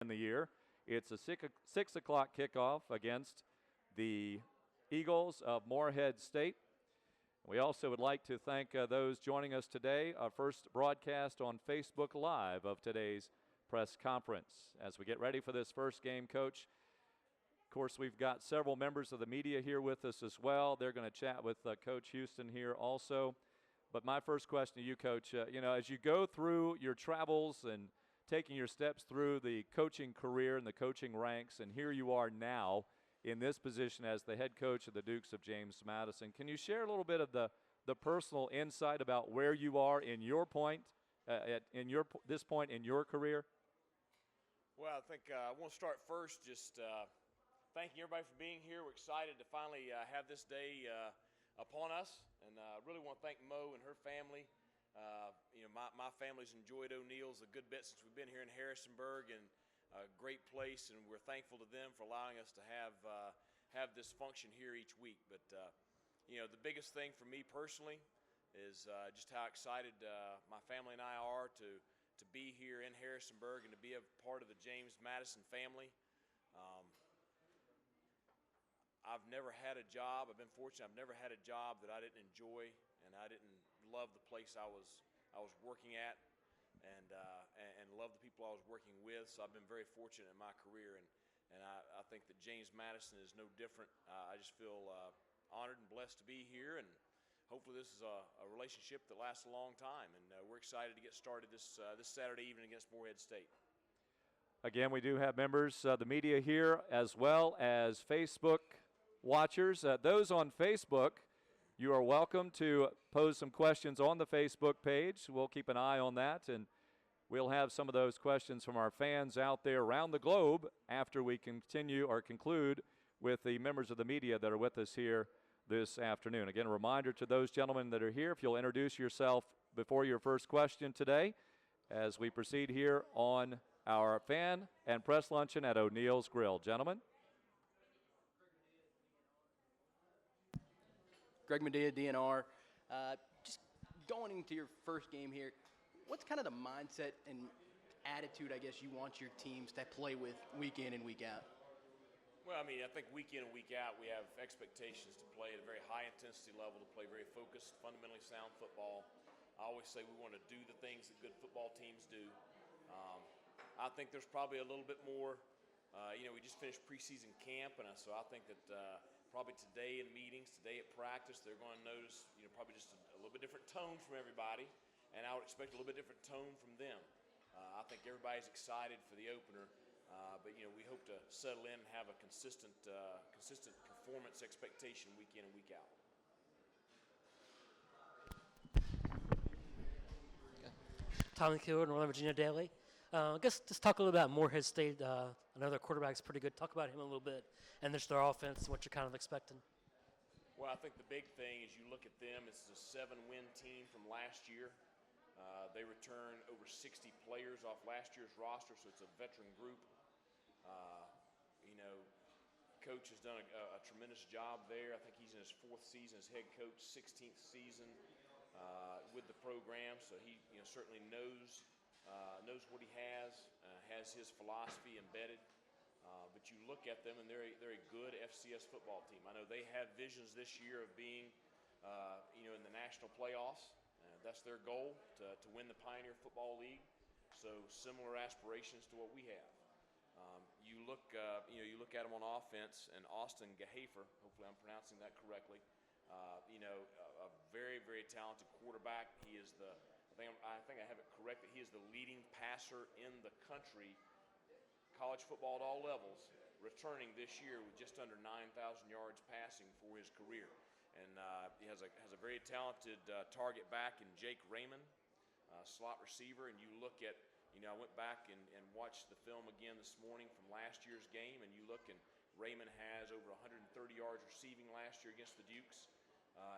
in the year. It's a 6 o'clock kickoff against the Eagles of Morehead State. We also would like to thank those joining us today. Our first broadcast on Facebook Live of today's press conference. As we get ready for this first game, Coach, of course, we've got several members of the media here with us as well. They're going to chat with Coach Houston here also. But my first question to you, Coach, as you go through your travels and taking your steps through the coaching career and the coaching ranks, and here you are now in this position as the head coach of the Dukes of James Madison. Can you share a little bit of the personal insight about where you are in your point, this point in your career? Well, I think I want to start first just thanking everybody for being here. We're excited to finally have this day upon us, and I really want to thank Mo and her family. My family's enjoyed O'Neill's a good bit since we've been here in Harrisonburg, and a great place, and we're thankful to them for allowing us to have this function here each week. But the biggest thing for me personally is just how excited my family and I are to be here in Harrisonburg and to be a part of the James Madison family. I've never had a job. I've been fortunate. I've never had a job that I didn't enjoy, and I didn't love the place I was working at, and love the people I was working with. So I've been very fortunate in my career, and I think that James Madison is no different. I just feel honored and blessed to be here, and hopefully this is a relationship that lasts a long time. And we're excited to get started this Saturday evening against Morehead State. Again, we do have members of the media here as well as Facebook watchers. Those on Facebook, you are welcome to pose some questions on the Facebook page. We'll keep an eye on that, and we'll have some of those questions from our fans out there around the globe after we conclude with the members of the media that are with us here this afternoon. Again, a reminder to those gentlemen that are here, if you'll introduce yourself before your first question today as we proceed here on our Fan and Press Luncheon at O'Neill's Grill. Gentlemen. Greg Medea, DNR. Just going into your first game here, what's kind of the mindset and attitude, I guess, you want your teams to play with week in and week out? Well, I think week in and week out we have expectations to play at a very high intensity level, to play very focused, fundamentally sound football. I always say we want to do the things that good football teams do. I think there's probably a little bit more, we just finished preseason camp, and so I think that probably today in meetings, today at practice, they're going to notice, probably just a little bit different tone from everybody, and I would expect a little bit different tone from them. I think everybody's excited for the opener, but we hope to settle in and have a consistent performance expectation week in and week out. Tommy Keeler, Northern Virginia Daily. I guess just talk a little about Morehead State. Another quarterback's pretty good. Talk about him a little bit and just their offense, what you're kind of expecting. Well, I think the big thing is you look at them, it's a 7-win team from last year. They return over 60 players off last year's roster, so it's a veteran group. Coach has done a tremendous job there. I think he's in his 4th season as head coach, 16th season with the program, so he certainly knows what he has his philosophy embedded. But you look at them, and they're a good FCS football team. I know they have visions this year of being, in the national playoffs. That's their goal, to win the Pioneer Football League. So similar aspirations to what we have. You look at them on offense, and Austin Gahafer, hopefully I'm pronouncing that correctly, a very, very talented quarterback. He is I think I have it correct that he is the leading passer in the country, college football at all levels, returning this year with just under 9,000 yards passing for his career. And he has a very talented target back in Jake Raymond, slot receiver. And you look at, I went back and watched the film again this morning from last year's game, and you look, and Raymond has over 130 yards receiving last year against the Dukes.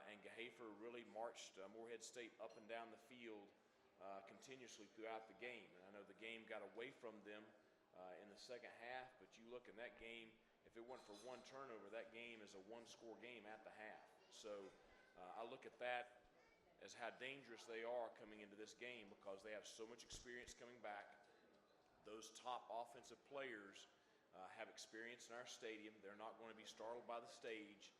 And Gahafer really marched Morehead State up and down the field continuously throughout the game. And I know the game got away from them in the second half, but you look in that game, if it weren't for one turnover, that game is a one-score game at the half. So I look at that as how dangerous they are coming into this game, because they have so much experience coming back. those top offensive players have experience in our stadium. They're not going to be startled by the stage.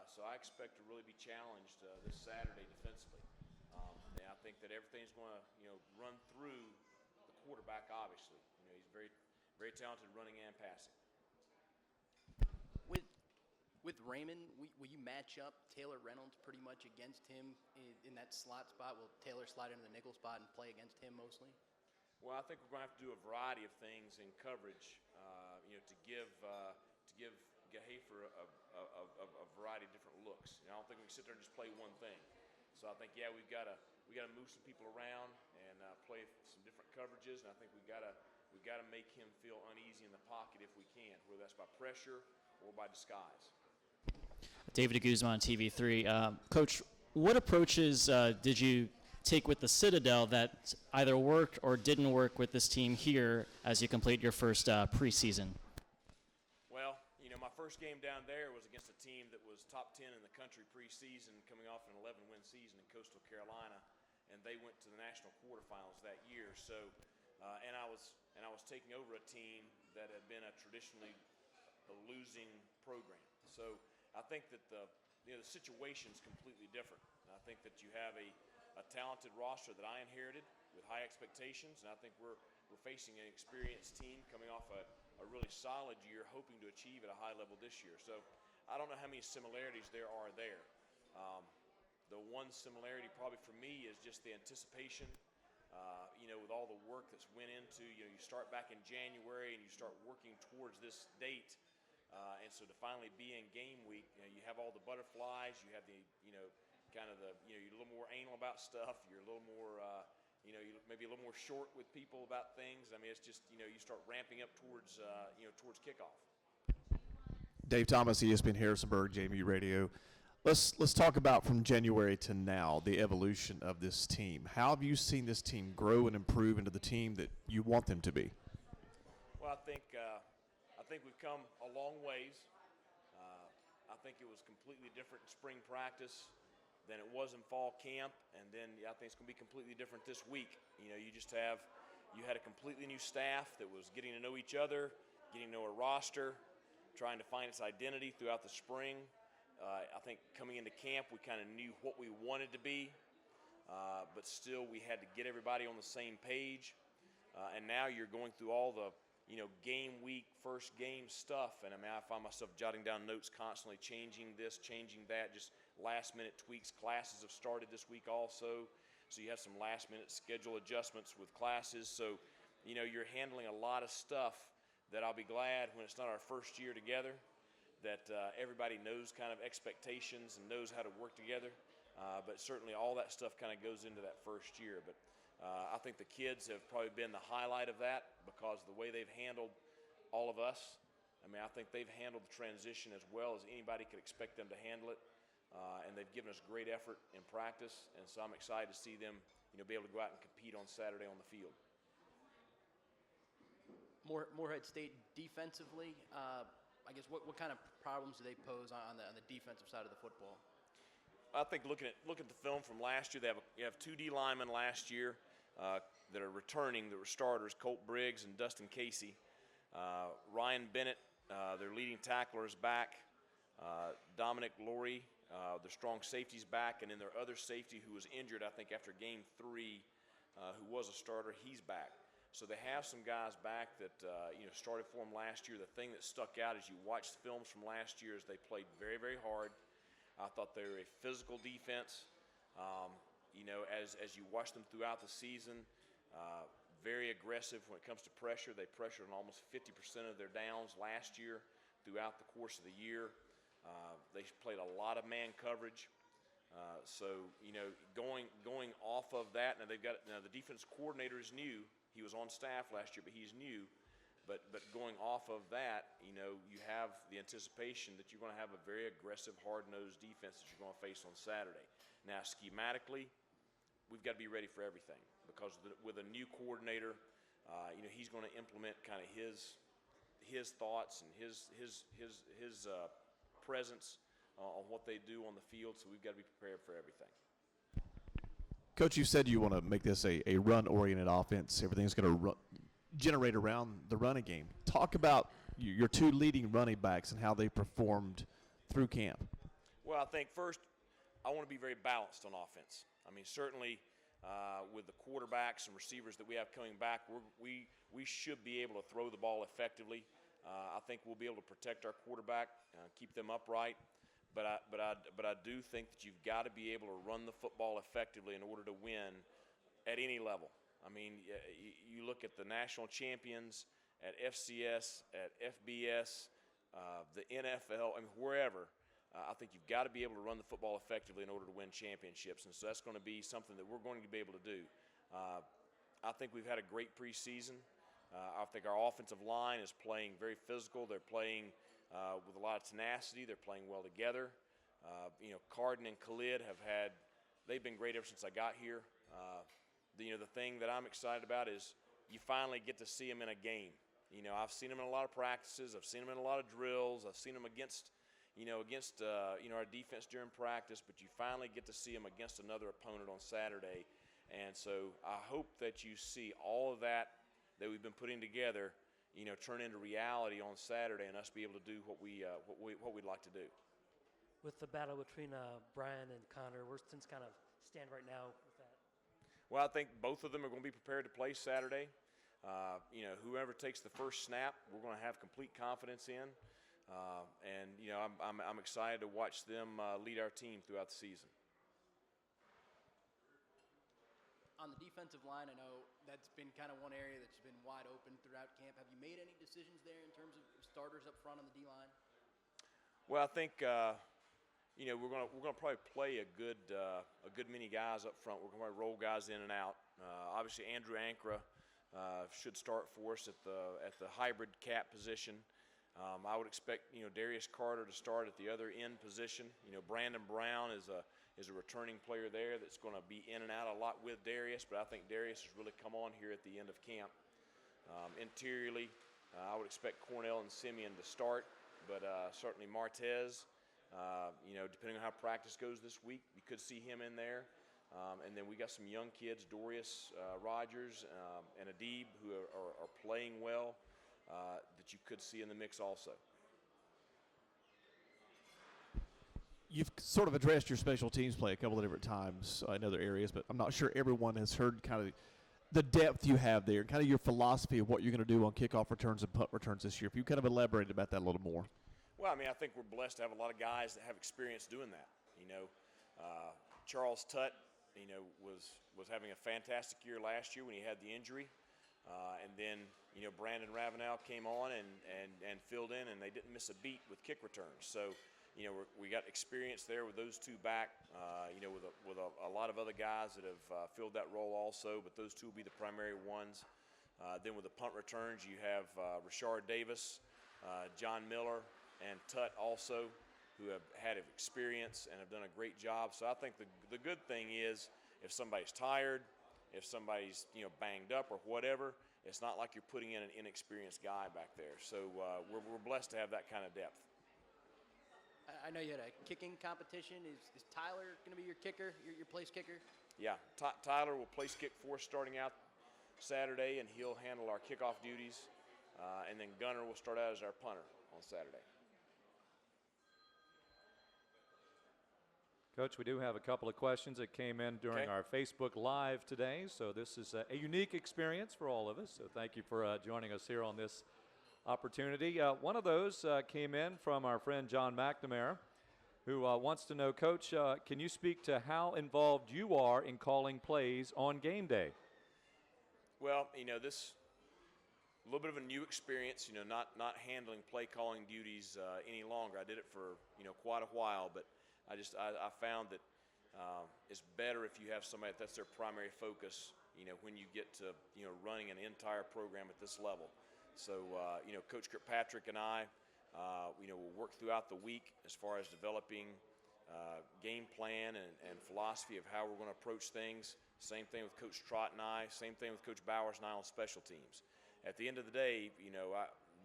So I expect to really be challenged this Saturday defensively. And I think that everything's going to, run through the quarterback. Obviously, he's very, very talented running and passing. With Raymond, will you match up Taylor Reynolds pretty much against him in that slot spot? Will Taylor slide into the nickel spot and play against him mostly? Well, I think we're going to have to do a variety of things in coverage, to give Gahafer a variety of different looks. I don't think we can sit there and just play one thing. So I think, we've got to move some people around and play some different coverages, and I think we've got to make him feel uneasy in the pocket if we can, whether that's by pressure or by disguise. David Guzman, TV3. Coach, what approaches did you take with the Citadel that either worked or didn't work with this team here as you complete your first preseason? Well, my first game down there was against a team that was top 10 in the country preseason, coming off an 11-win season in Coastal Carolina, and they went to the national quarterfinals that year. So, and I was taking over a team that had been a traditionally losing program. So I think that the situation's completely different. I think that you have a talented roster that I inherited with high expectations, and I think we're facing an experienced team coming off a really solid year, hoping to achieve at a high level this year. So I don't know how many similarities there are there. The one similarity probably for me is just the anticipation, with all the work that's went into, you start back in January and you start working towards this date. And so to finally be in game week, you have all the butterflies, you have the, you're a little more anal about stuff, you're a little more, you're maybe a little more short with people about things. I mean, it's just, you start ramping up towards, towards kickoff. Dave Thomas, ESPN Harrisonburg, JMU Radio. Let's talk about from January to now, the evolution of this team. How have you seen this team grow and improve into the team that you want them to be? Well, I think we've come a long ways. I think it was completely different in spring practice than it was in fall camp, and then I think it's going to be completely different this week. You had a completely new staff that was getting to know each other, getting to know a roster, trying to find its identity throughout the spring. I think coming into camp, we kind of knew what we wanted to be, but still we had to get everybody on the same page. And now you're going through all the game week, first game stuff. And I mean, I find myself jotting down notes constantly, changing this, changing that, just last minute tweaks. Classes have started this week also. So you have some last minute schedule adjustments with classes. So, you're handling a lot of stuff that I'll be glad when it's not our first year together, that everybody knows kind of expectations and knows how to work together. But certainly all that stuff kind of goes into that first year. But I think the kids have probably been the highlight of that because of the way they've handled all of us. I mean, I think they've handled the transition as well as anybody could expect them to handle it. And they've given us great effort in practice. And so I'm excited to see them, be able to go out and compete on Saturday on the field. Morehead State defensively, I guess what kind of problems do they pose on the defensive side of the football? I think looking at the film from last year, you have two D linemen last year that are returning, that were starters, Colt Briggs and Dustin Casey. Ryan Bennett, their leading tackler, is back. Dominic Laurie, their strong safety's back, and then their other safety who was injured, I think, after game 3, who was a starter, he's back. So they have some guys back that started for them last year. The thing that stuck out as you watch the films from last year is they played very, very hard. I thought they were a physical defense. As you watch them throughout the season, very aggressive when it comes to pressure. They pressured on almost 50% of their downs last year throughout the course of the year. They played a lot of man coverage. Going off of that, now the defense coordinator is new. He was on staff last year, but he's new. But going off of that, you have the anticipation that you're going to have a very aggressive, hard-nosed defense that you're going to face on Saturday. Now, schematically, we've got to be ready for everything because with a new coordinator, he's going to implement kind of his thoughts and his presence on what they do on the field. So we've got to be prepared for everything. Coach, you said you want to make this a run-oriented offense. Everything's going to generate around the running game. Talk about your two leading running backs and how they performed through camp. Well, I think first I want to be very balanced on offense. I mean, certainly with the quarterbacks and receivers that we have coming back, we should be able to throw the ball effectively. I think we'll be able to protect our quarterback, keep them upright. But I do think that you've got to be able to run the football effectively in order to win at any level. I mean, you look at the national champions at FCS, at FBS, the NFL, I mean, wherever. I think you've got to be able to run the football effectively in order to win championships, and so that's going to be something that we're going to be able to do. I think we've had a great preseason. I think our offensive line is playing very physical. They're playing with a lot of tenacity. They're playing well together. Carden and Khalid they've been great ever since I got here. The thing that I'm excited about is you finally get to see them in a game. I've seen them in a lot of practices. I've seen them in a lot of drills. I've seen them against our defense during practice, but you finally get to see them against another opponent on Saturday. And so I hope that you see all of that we've been putting together, turn into reality on Saturday and us be able to do what we'd like to do. With the battle between Brian and Connor, where's things kind of stand right now with that? Well, I think both of them are going to be prepared to play Saturday. Whoever takes the first snap, we're going to have complete confidence in. I'm excited to watch them lead our team throughout the season. On the defensive line, I know that's been kind of one area that's been wide open throughout camp. Have you made any decisions there in terms of starters up front on the D-line? Well, I think we're going to probably play a good many guys up front. We're going to roll guys in and out. Obviously, Andrew Ankra should start for us at the hybrid cap position. I would expect Darius Carter to start at the other end position. Brandon Brown is a returning player there that's going to be in and out a lot with Darius, but I think Darius has really come on here at the end of camp. Interiorly, I would expect Cornell and Simeon to start, but certainly Martez, depending on how practice goes this week, you could see him in there. And then we got some young kids, Dorius Rogers and Adib, who are playing well, that you could see in the mix also. You've sort of addressed your special teams play a couple of different times in other areas, but I'm not sure everyone has heard kind of the depth you have there, kind of your philosophy of what you're going to do on kickoff returns and punt returns this year. If you kind of elaborate about that a little more. Well, I mean, I think we're blessed to have a lot of guys that have experience doing that. Charles Tutt, was having a fantastic year last year when he had the injury. And then, Brandon Ravenel came on and filled in, and they didn't miss a beat with kick returns. So, we got experience there with those two back, with a lot of other guys that have filled that role also, but those two will be the primary ones. Then with the punt returns, you have Rashard Davis, John Miller, and Tutt also, who have had experience and have done a great job. So I think the good thing is if somebody's tired, if somebody's banged up or whatever, it's not like you're putting in an inexperienced guy back there. So we're blessed to have that kind of depth. I know you had a kicking competition. Is Tyler going to be your kicker, your place kicker? Yeah, Tyler will place kick for us starting out Saturday, and he'll handle our kickoff duties. And then Gunner will start out as our punter on Saturday. Coach, we do have a couple of questions that came in during our Facebook Live today, so this is a unique experience for all of us, so thank you for joining us here on this opportunity. One of those came in from our friend John McNamara, who wants to know, Coach, can you speak to how involved you are in calling plays on game day? Well, this a little bit of a new experience, not handling play calling duties any longer. I did it for, quite a while, but I found that it's better if you have somebody that's their primary focus, when you get to, running an entire program at this level. So, Coach Kirkpatrick and I, we'll work throughout the week as far as developing game plan and philosophy of how we're going to approach things. Same thing with Coach Trott and I. Same thing with Coach Bowers and I on special teams. At the end of the day,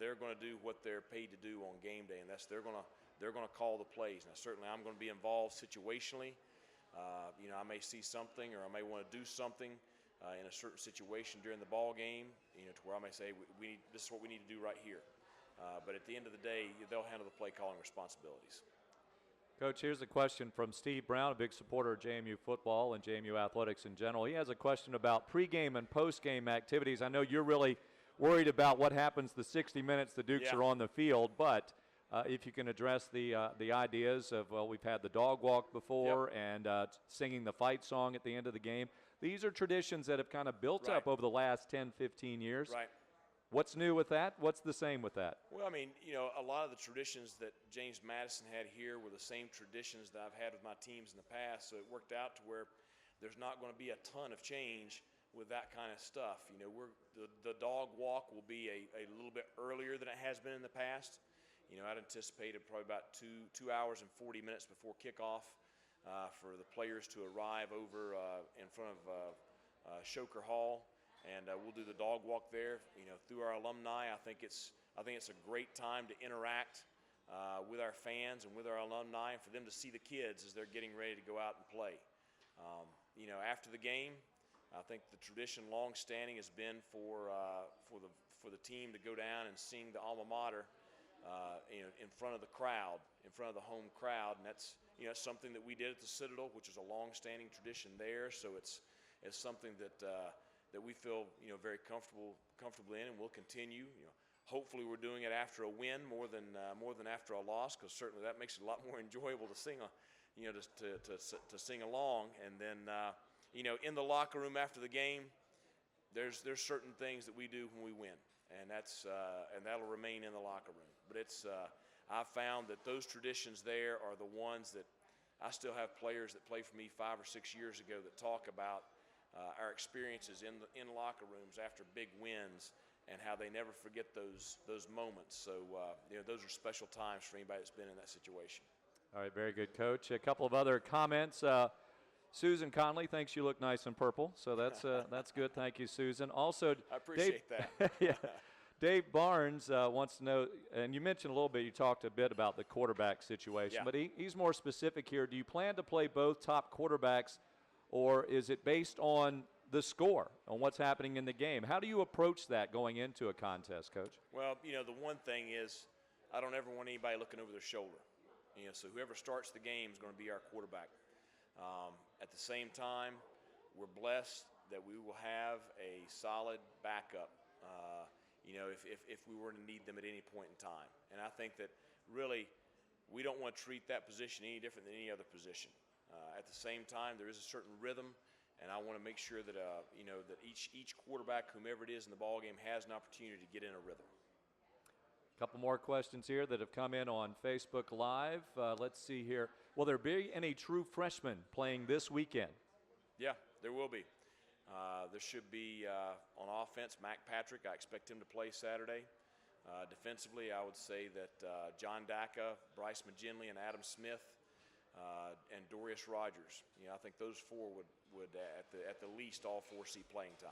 they're going to do what they're paid to do on game day, and that's they're going to call the plays. Now, certainly, I'm going to be involved situationally. I may see something or I may want to do something in a certain situation during the ball game, to where I may say this is what we need to do right here. But at the end of the day, they'll handle the play calling responsibilities. Coach, here's a question from Steve Brown, a big supporter of JMU football and JMU athletics in general. He has a question about pregame and postgame activities. I know you're really worried about what happens the 60 minutes the Dukes are on the field, but if you can address the ideas of, well, we've had the dog walk before and singing the fight song at the end of the game. These are traditions that have kind of built up over the last 10, 15 years. Right. What's new with that? What's the same with that? Well, I mean, a lot of the traditions that James Madison had here were the same traditions that I've had with my teams in the past, so it worked out to where there's not going to be a ton of change with that kind of stuff. The dog walk will be a little bit earlier than it has been in the past. I'd anticipated probably about 2 hours and 40 minutes before kickoff for the players to arrive over in front of Shoker Hall. And we'll do the dog walk there, through our alumni. I think it's a great time to interact with our fans and with our alumni, and for them to see the kids as they're getting ready to go out and play. After the game, I think the tradition, long-standing, has been for the team to go down and sing the alma mater, in front of the crowd, in front of the home crowd, and that's something that we did at the Citadel, which is a long-standing tradition there. So it's something that we feel very comfortable in, and we'll continue. Hopefully we're doing it after a win more than after a loss, because certainly that makes it a lot more enjoyable to sing to sing along. And then in the locker room after the game, there's certain things that we do when we win, and that'll remain in the locker room. But I've found that those traditions there are the ones that I still have players that played for me 5 or 6 years ago that talk about our experiences in locker rooms after big wins, and how they never forget those moments. So those are special times for anybody that's been in that situation. All right, very good, Coach. A couple of other comments. Susan Conley thinks you look nice in purple, so that's good. Thank you, Susan. Also, I appreciate that. Yeah, Dave Barnes wants to know, and you mentioned a little bit, you talked a bit about the quarterback situation, but he's more specific here. Do you plan to play both top quarterbacks, or is it based on the score, on what's happening in the game? How do you approach that going into a contest, Coach? Well, the one thing is I don't ever want anybody looking over their shoulder. So whoever starts the game is going to be our quarterback. At the same time, we're blessed that we will have a solid backup, if we were to need them at any point in time. And I think that really we don't want to treat that position any different than any other position. At the same time, there is a certain rhythm, and I want to make sure that that each quarterback, whomever it is in the ball game, has an opportunity to get in a rhythm. A couple more questions here that have come in on Facebook Live. Let's see here. Will there be any true freshmen playing this weekend? Yeah, there will be. There should be on offense, Mac Patrick. I expect him to play Saturday. Defensively, I would say that John Dacca, Bryce McGinley, and Adam Smith. And Dorius Rogers. I think those four would at the least all four see playing time.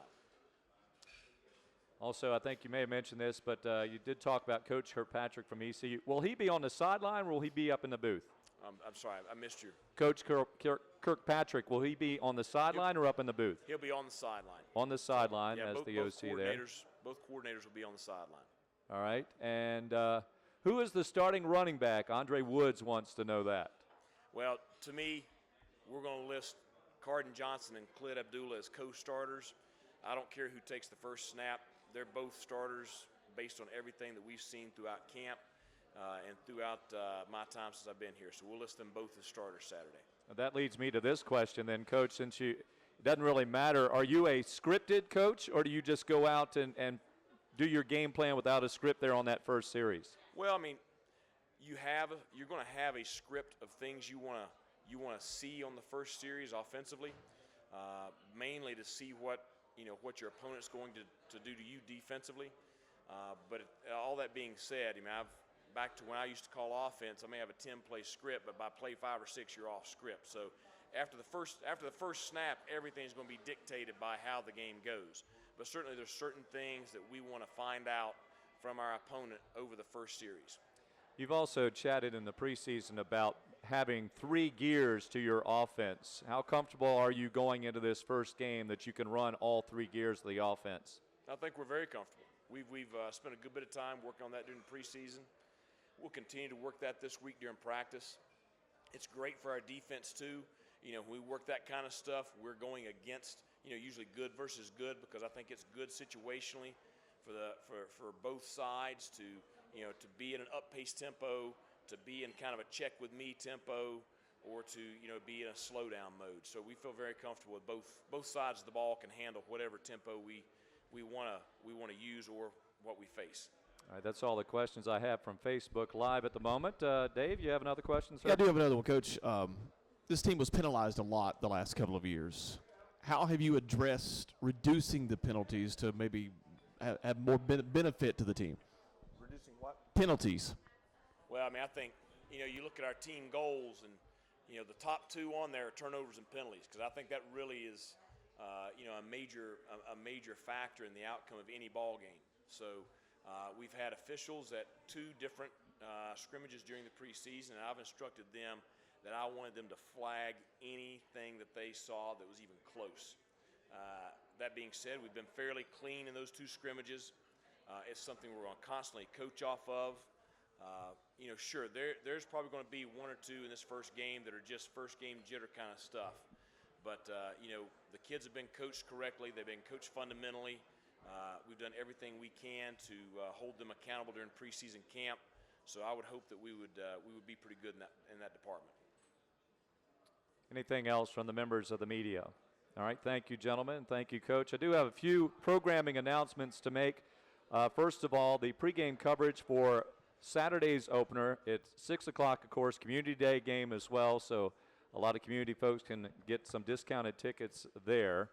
Also, I think you may have mentioned this, but you did talk about Coach Kirkpatrick from ECU. Will he be on the sideline, or will he be up in the booth? I'm sorry, I missed you. Coach Kirkpatrick, will he be on the sideline or up in the booth? He'll be on the sideline. On the sideline as the both OC there. Both coordinators will be on the sideline. All right. And who is the starting running back? Andre Woods wants to know that. Well, to me, we're going to list Carden Johnson and Khalid Abdullah as co-starters. I don't care who takes the first snap. They're both starters based on everything that we've seen throughout camp and throughout my time since I've been here. So we'll list them both as starters Saturday. That leads me to this question then, Coach, since it doesn't really matter. Are you a scripted coach, or do you just go out and do your game plan without a script there on that first series? Well, I mean, you're going to have a script of things you want to see on the first series offensively, mainly to see what your opponent's going to do to you defensively. But all that being said, back to when I used to call offense, I may have a 10-play script, but by play 5 or 6, you're off script. So after the first snap, everything's going to be dictated by how the game goes. But certainly there's certain things that we want to find out from our opponent over the first series. You've also chatted in the preseason about having 3 gears to your offense. How comfortable are you going into this first game that you can run all 3 gears of the offense? I think we're very comfortable. We've spent a good bit of time working on that during the preseason. We'll continue to work that this week during practice. It's great for our defense too. You know, when we work that kind of stuff, we're going against, you know, usually good versus good, because I think it's good situationally for both sides to, you know, to be in an up-paced tempo, to be in kind of a check with me tempo, or to, you know, be in a slowdown mode. So we feel very comfortable with both sides of the ball can handle whatever tempo we want to use or what we face. All right, that's all the questions I have from Facebook Live at the moment. Dave, you have another question, sir? Yeah, I do have another one, Coach. This team was penalized a lot the last couple of years. How have you addressed reducing the penalties to maybe have more benefit to the team? Reducing what? Penalties. Well, I mean, I think, you know, you look at our team goals, and, you know, the top 2 on there are turnovers and penalties, because I think that really is, you know, a major factor in the outcome of any ball game. So we've had officials at 2 different scrimmages during the preseason, and I've instructed them that I wanted them to flag anything that they saw that was even close. That being said, we've been fairly clean in those 2 scrimmages. It's something we're going to constantly coach off of. You know, sure, there's probably going to be 1 or 2 in this first game that are just first game jitter kind of stuff. But, you know, the kids have been coached correctly. They've been coached fundamentally. We've done everything we can to hold them accountable during preseason camp. So I would hope that we would be pretty good in that department. Anything else from the members of the media? All right, thank you, gentlemen. Thank you, Coach. I do have a few programming announcements to make. First of all, the pregame coverage for Saturday's opener. It's 6 o'clock, of course, Community Day game as well, so a lot of community folks can get some discounted tickets there.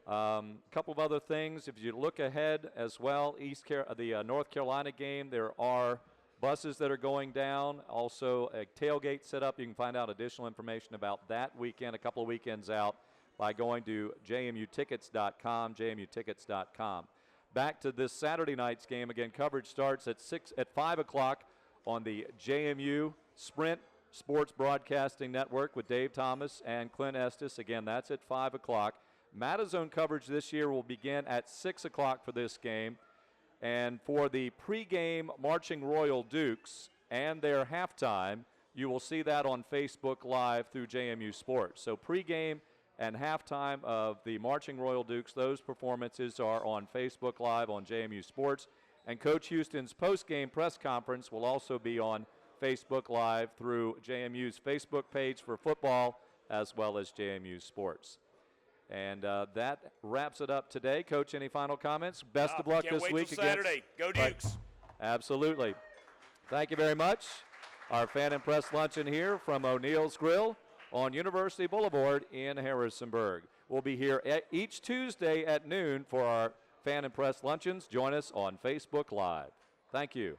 A couple of other things. If you look ahead as well, the North Carolina game, there are buses that are going down. Also, a tailgate set up. You can find out additional information about that weekend, a couple of weekends out, by going to jmutickets.com, jmutickets.com. Back to this Saturday night's game. Again, coverage starts at 5 o'clock on the JMU Sprint Sports Broadcasting Network with Dave Thomas and Clint Estes. Again, that's at 5 o'clock. Matazone coverage this year will begin at 6 o'clock for this game. And for the pregame Marching Royal Dukes and their halftime, you will see that on Facebook Live through JMU Sports. So pregame and halftime of the Marching Royal Dukes, those performances are on Facebook Live on JMU Sports. And Coach Houston's postgame press conference will also be on Facebook Live through JMU's Facebook page for football as well as JMU Sports. And that wraps it up today. Coach, any final comments? Best of luck this week. Can't wait till Saturday. Go Dukes. Right. Absolutely. Thank you very much. Our Fan and Press Luncheon here from O'Neill's Grill on University Boulevard in Harrisonburg. We'll be here each Tuesday at noon for our Fan and Press Luncheons. Join us on Facebook Live. Thank you.